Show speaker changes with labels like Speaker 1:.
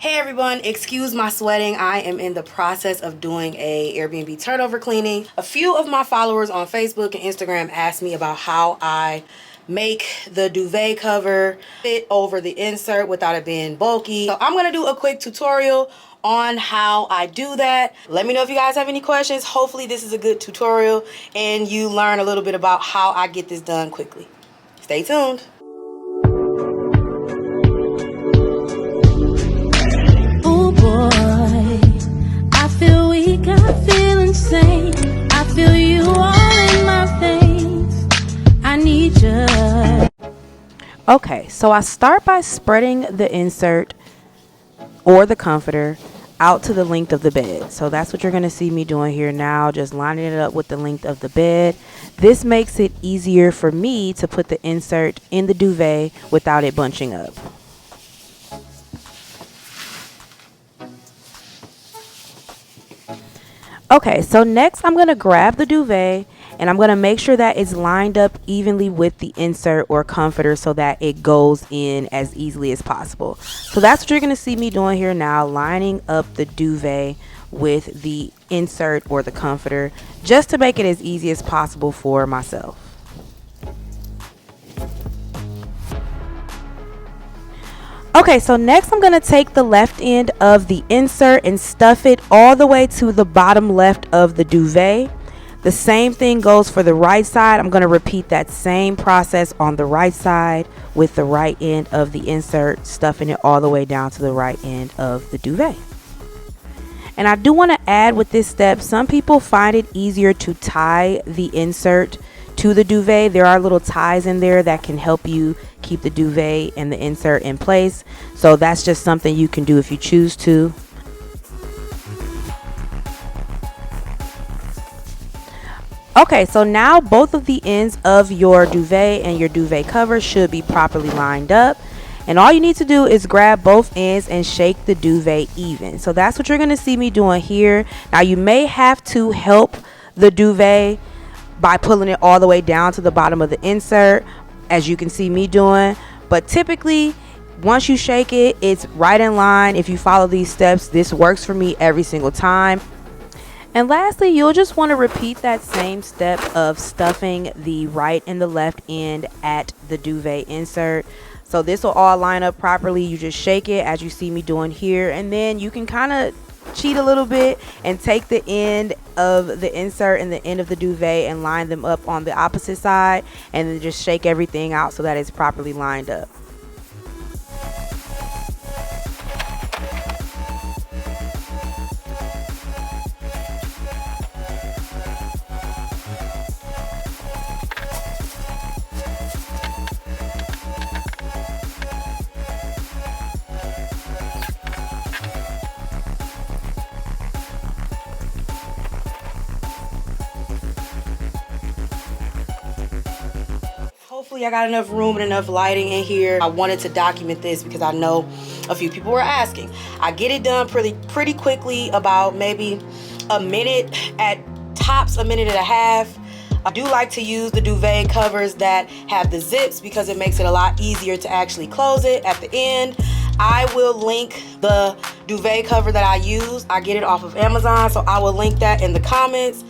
Speaker 1: Hey everyone, excuse my sweating. I am in the process of doing a Airbnb turnover cleaning. A few of my followers on Facebook and Instagram asked me about how I make the duvet cover fit over the insert without it being bulky. So I'm gonna do a quick tutorial on how I do that. Let me know if you guys have any questions. Hopefully this is a good tutorial and you learn a little bit about how I get this done quickly. Stay tuned.
Speaker 2: I feel weak, I feel insane. I feel you all in my veins. I need you.
Speaker 3: Okay, so I start by spreading the insert or the comforter out to the length of the bed. So that's what you're going to see me doing here now, just lining it up with the length of the bed. This makes it easier for me to put the insert in the duvet without it bunching up. Okay, so next I'm going to grab the duvet and I'm going to make sure that it's lined up evenly with the insert or comforter so that it goes in as easily as possible. So that's what you're going to see me doing here now, lining up the duvet with the insert or the comforter just to make it as easy as possible for myself. Okay, so next I'm going to take the left end of the insert and stuff it all the way to the bottom left of the duvet. The same thing goes for the right side. I'm going to repeat that same process on the right side with the right end of the insert, stuffing it all the way down to the right end of the duvet. And I do want to add with this step, some people find it easier to tie the insert to the duvet. There are little ties in there that can help you keep the duvet and the insert in place. So that's just something you can do if you choose to. Okay, so now both of the ends of your duvet and your duvet cover should be properly lined up. And all you need to do is grab both ends and shake the duvet even. So that's what you're going to see me doing here. Now you may have to help the duvet by pulling it all the way down to the bottom of the insert, as you can see me doing. But typically, once you shake it, it's right in line. If you follow these steps, this works for me every single time. And lastly, you'll just want to repeat that same step of stuffing the right and the left end at the duvet insert. So this will all line up properly. You just shake it as you see me doing here, and then you can kind of cheat a little bit and take the end of the insert and the end of the duvet and line them up on the opposite side, and then just shake everything out so that it's properly lined up.
Speaker 1: Hopefully I got enough room and enough lighting in here. I wanted to document this because I know a few people were asking. I get it done pretty quickly, about maybe a minute, at tops a minute and a half. I do like to use the duvet covers that have the zips because it makes it a lot easier to actually close it at the end. I will link the duvet cover that I use. I get it off of Amazon, so I will link that in the comments.